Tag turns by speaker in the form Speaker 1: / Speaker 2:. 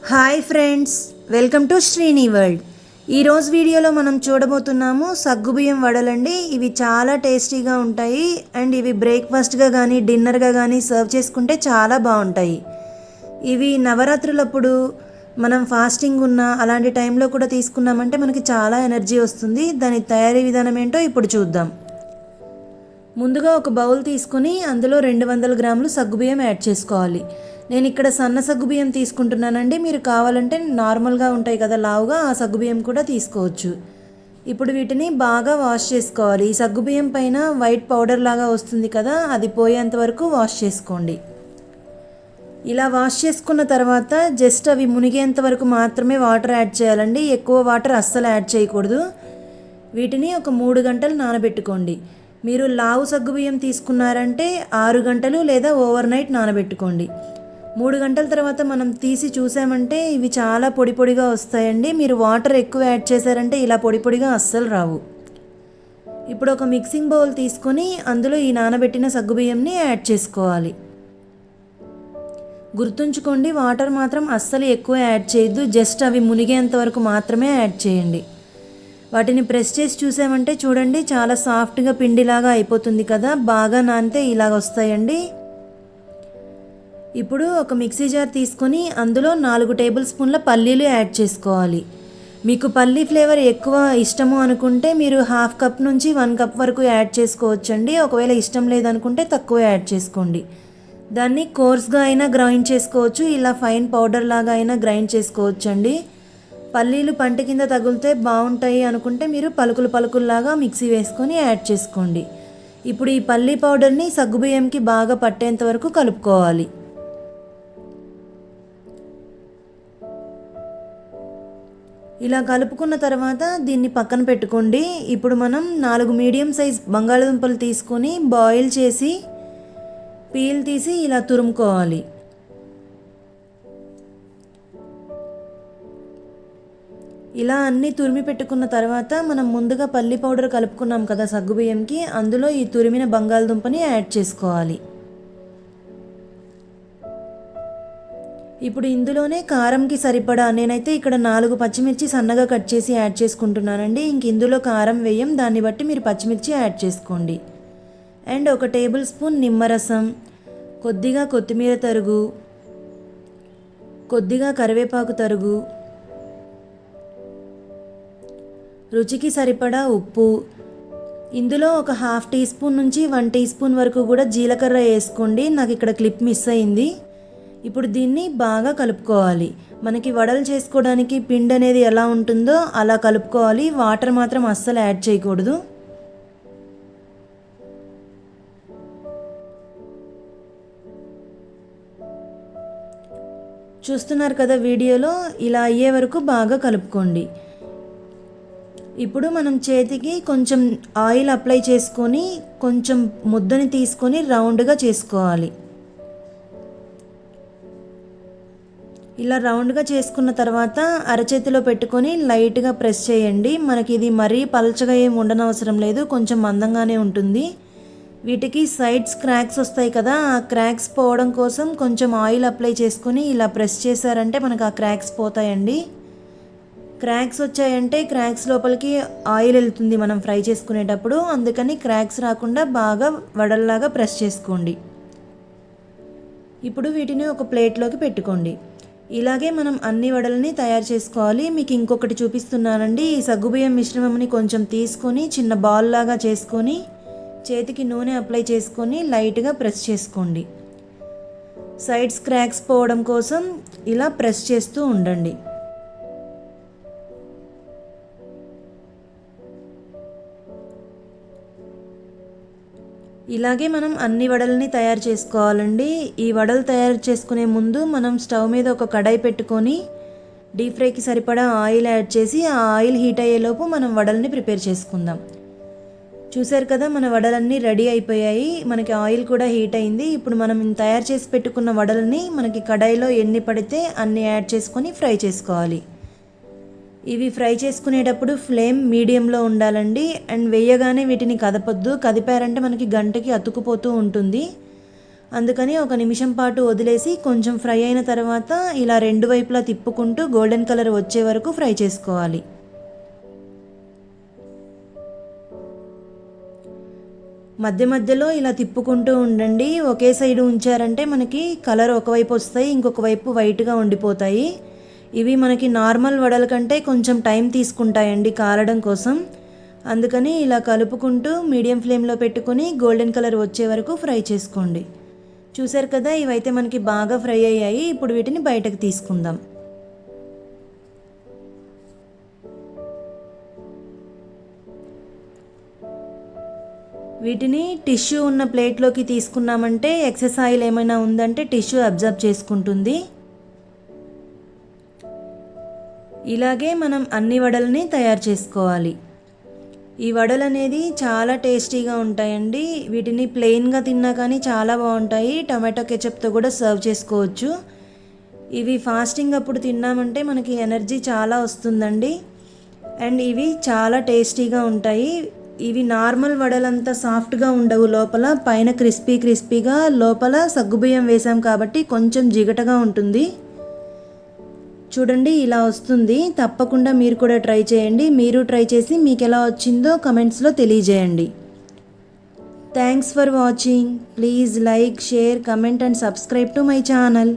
Speaker 1: Hi friends, welcome to Srini world. ఈరోజు వీడియోలో మనం చూడబోతున్నాము సగ్గుబియ్యం వడలండి. ఇవి చాలా టేస్టీగా ఉంటాయి అండ్ ఇవి బ్రేక్ఫాస్ట్గా కానీ డిన్నర్గా కానీ సర్వ్ చేసుకుంటే చాలా బాగుంటాయి. ఇవి నవరాత్రులప్పుడు మనం ఫాస్టింగ్ ఉన్న అలాంటి టైంలో కూడా తీసుకున్నామంటే మనకి చాలా ఎనర్జీ వస్తుంది. దాని తయారీ విధానం ఏంటో ఇప్పుడు చూద్దాం. ముందుగా ఒక బౌల్ తీసుకొని అందులో 200 గ్రాములు సగ్గుబియ్యం యాడ్ చేసుకోవాలి. నేను ఇక్కడ సన్న సగ్గుబియ్యం తీసుకుంటున్నానండి. మీరు కావాలంటే నార్మల్గా ఉంటాయి కదా లావుగా, ఆ సగ్గుబియ్యం కూడా తీసుకోవచ్చు. ఇప్పుడు వీటిని బాగా వాష్ చేసుకోవాలి. ఈ సగ్గుబియ్యం పైన వైట్ పౌడర్ లాగా వస్తుంది కదా, అది పోయేంత వరకు వాష్ చేసుకోండి. ఇలా వాష్ చేసుకున్న తర్వాత జస్ట్ అవి మునిగేంత వరకు మాత్రమే వాటర్ యాడ్ చేయాలండి. ఎక్కువ వాటర్ అస్సలు యాడ్ చేయకూడదు. వీటిని ఒక 3 గంటలు నానబెట్టుకోండి. మీరు లావు సగ్గుబియ్యం తీసుకున్నారంటే 6 గంటలు లేదా ఓవర్ నైట్ నానబెట్టుకోండి. 3 గంటల తర్వాత మనం తీసి చూసామంటే ఇవి చాలా పొడి పొడిగా వస్తాయండి. మీరు వాటర్ ఎక్కువ యాడ్ చేశారంటే ఇలా పొడి పొడిగా అస్సలు రావు. ఇప్పుడు ఒక మిక్సింగ్ బౌల్ తీసుకొని అందులో ఈ నానబెట్టిన సగ్గుబియ్యంని యాడ్ చేసుకోవాలి. గుర్తుంచుకోండి, వాటర్ మాత్రం అస్సలు ఎక్కువ యాడ్ చేయొద్దు. జస్ట్ అవి మునిగేంత వరకు మాత్రమే యాడ్ చేయండి. వాటిని ప్రెస్ చేసి చూసామంటే చూడండి, చాలా సాఫ్ట్గా పిండిలాగా అయిపోతుంది కదా. బాగా నానితే ఇలాగ వస్తాయండి. ఇప్పుడు ఒక మిక్సీ జార్ తీసుకొని అందులో 4 టేబుల్ స్పూన్ల పల్లీలు యాడ్ చేసుకోవాలి. మీకు పల్లీ ఫ్లేవర్ ఎక్కువ ఇష్టము అనుకుంటే మీరు 1/2 కప్ నుంచి 1 కప్ వరకు యాడ్ చేసుకోవచ్చండి. ఒకవేళ ఇష్టం లేదనుకుంటే తక్కువ యాడ్ చేసుకోండి. దాన్ని కోర్స్గా అయినా గ్రైండ్ చేసుకోవచ్చు, ఇలా ఫైన్ పౌడర్ లాగా అయినా గ్రైండ్ చేసుకోవచ్చండి. పల్లీలు పంట కింద తగిలితే బాగుంటాయి అనుకుంటే మీరు పలుకులు పలుకుల్లాగా మిక్సీ వేసుకొని యాడ్ చేసుకోండి. ఇప్పుడు ఈ పల్లీ పౌడర్ని సగ్గుబియ్యంకి బాగా పట్టేంత వరకు కలుపుకోవాలి. ఇలా కలుపుకున్న తర్వాత దీన్ని పక్కన పెట్టుకోండి. ఇప్పుడు మనం 4 మీడియం సైజ్ బంగాళదుంపలు తీసుకొని బాయిల్ చేసి పీల్ తీసి ఇలా తురుముకోవాలి. ఇలా అన్నీ తురిమి పెట్టుకున్న తర్వాత మనం ముందుగా పల్లి పౌడర్ కలుపుకున్నాం కదా సగ్గుబియ్యంకి, అందులో ఈ తురిమిన బంగాళదుంపని యాడ్ చేసుకోవాలి. ఇప్పుడు ఇందులోనే కారంకి సరిపడా నేనైతే ఇక్కడ 4 పచ్చిమిర్చి సన్నగా కట్ చేసి యాడ్ చేసుకుంటున్నానండి. ఇంక ఇందులో కారం వేయం, దాన్ని బట్టి మీరు పచ్చిమిర్చి యాడ్ చేసుకోండి. అండ్ 1 టేబుల్ స్పూన్ నిమ్మరసం, కొద్దిగా కొత్తిమీర తరుగు, కొద్దిగా కరివేపాకు తరుగు, రుచికి సరిపడా ఉప్పు, ఇందులో ఒక 1/2 టీ స్పూన్ నుంచి 1 టీ స్పూన్ వరకు కూడా జీలకర్ర వేసుకోండి. నాకు ఇక్కడ క్లిప్ మిస్ అయింది. ఇప్పుడు దీన్ని బాగా కలుపుకోవాలి. మనకి వడలు చేసుకోవడానికి పిండి అనేది ఎలా ఉంటుందో అలా కలుపుకోవాలి. వాటర్ మాత్రం అస్సలు యాడ్ చేయకూడదు. చూస్తున్నారు కదా వీడియోలో, ఇలా అయ్యే వరకు బాగా కలుపుకోండి. ఇప్పుడు మనం చేతికి కొంచెం ఆయిల్ అప్లై చేసుకొని కొంచెం ముద్దని తీసుకొని రౌండ్గా చేసుకోవాలి. ఇలా రౌండ్గా చేసుకున్న తర్వాత అరచేతిలో పెట్టుకొని లైట్గా ప్రెస్ చేయండి. మనకి ఇది మరీ పలచగా ఏం ఉండనవసరం లేదు, కొంచెం మందంగానే ఉంటుంది. వీటికి సైడ్స్ క్రాక్స్ వస్తాయి కదా, ఆ క్రాక్స్ పోవడం కోసం కొంచెం ఆయిల్ అప్లై చేసుకొని ఇలా ప్రెస్ చేశారంటే మనకు ఆ క్రాక్స్ పోతాయండి. క్రాక్స్ వచ్చాయంటే క్రాక్స్ లోపలికి ఆయిల్ వెళ్తుంది మనం ఫ్రై చేసుకునేటప్పుడు, అందుకని క్రాక్స్ రాకుండా బాగా వడల్లాగా ప్రెస్ చేసుకోండి. ఇప్పుడు వీటిని ఒక ప్లేట్లోకి పెట్టుకోండి. ఇలాగే మనం అన్ని వడలని తయారు చేసుకోవాలి. మీకు ఇంకొకటి చూపిస్తున్నానండి. ఈ సగ్గుబియ్యం మిశ్రమంని కొంచెం తీసుకొని చిన్న బాల్ లాగా చేసుకొని చేతికి నూనె అప్లై చేసుకొని లైట్గా ప్రెస్ చేసుకోండి. సైడ్స్ క్రాక్స్ పోవడం కోసం ఇలా ప్రెస్ చేస్తూ ఉండండి. ఇలాగే మనం అన్ని వడలని తయారు చేసుకోవాలండి. ఈ వడలు తయారు చేసుకునే ముందు మనం స్టవ్ మీద ఒక కడాయి పెట్టుకొని డీప్ ఫ్రైకి సరిపడా ఆయిల్ యాడ్ చేసి ఆ ఆయిల్ హీట్ అయ్యేలోపు మనం వడల్ని ప్రిపేర్ చేసుకుందాం. చూసారు కదా, మన వడలన్నీ రెడీ అయిపోయాయి. మనకి ఆయిల్ కూడా హీట్ అయింది. ఇప్పుడు మనం తయారు చేసి పెట్టుకున్న వడలని మనకి కడాయిలో ఎన్ని పడితే అన్ని యాడ్ చేసుకొని ఫ్రై చేసుకోవాలి. ఇవి ఫ్రై చేసుకునేటప్పుడు ఫ్లేమ్ మీడియంలో ఉండాలండి. అండ్ వేయగానే వీటిని కదపొద్దు, కదిపారంటే మనకి గంటకి అతుకుపోతూ ఉంటుంది. అందుకని 1 నిమిషం పాటు వదిలేసి కొంచెం ఫ్రై అయిన తర్వాత ఇలా 2 వైపులా తిప్పుకుంటూ గోల్డెన్ కలర్ వచ్చే వరకు ఫ్రై చేసుకోవాలి. మధ్య మధ్యలో ఇలా తిప్పుకుంటూ ఉండండి. ఒకే సైడ్ ఉంచారంటే మనకి కలర్ ఒకవైపు వస్తాయి, ఇంకొక వైపు వైట్గా ఉండిపోతాయి. ఇవి మనకి నార్మల్ వడల కంటే కొంచెం టైం తీసుకుంటాయండి కాలడం కోసం. అందుకని ఇలా కలుపుకుంటూ మీడియం ఫ్లేమ్లో పెట్టుకొని గోల్డెన్ కలర్ వచ్చే వరకు ఫ్రై చేసుకోండి. చూసారు కదా, ఇవైతే మనకి బాగా ఫ్రై అయ్యాయి. ఇప్పుడు వీటిని బయటకు తీసుకుందాం. వీటిని టిష్యూ ఉన్న ప్లేట్లోకి తీసుకున్నామంటే ఎక్సెస్ ఆయిల్ ఏమైనా ఉందంటే టిష్యూ అబ్జర్బ్ చేసుకుంటుంది. ఇలాగే మనం అన్ని వడలని తయారు చేసుకోవాలి. ఈ వడలు అనేది చాలా టేస్టీగా ఉంటాయండి. వీటిని ప్లెయిన్గా తిన్నా కానీ చాలా బాగుంటాయి. టమాటో కెచప్తో కూడా సర్వ్ చేసుకోవచ్చు. ఇవి ఫాస్టింగ్ అప్పుడు తిన్నామంటే మనకి ఎనర్జీ చాలా వస్తుందండి. అండ్ ఇవి చాలా టేస్టీగా ఉంటాయి. ఇవి నార్మల్ వడలంతా సాఫ్ట్గా ఉండవు, లోపల పైన క్రిస్పీగా, లోపల సగ్గుబియ్యం వేసాం కాబట్టి కొంచెం జిగటగా ఉంటుంది. చూడండి ఇలా వస్తుంది. తప్పకుండా మీరు కూడా ట్రై చేయండి. మీరు ట్రై చేసి మీకు ఎలా వచ్చిందో కమెంట్స్లో తెలియజేయండి. Thanks for watching. Please like, share, comment and subscribe to my channel.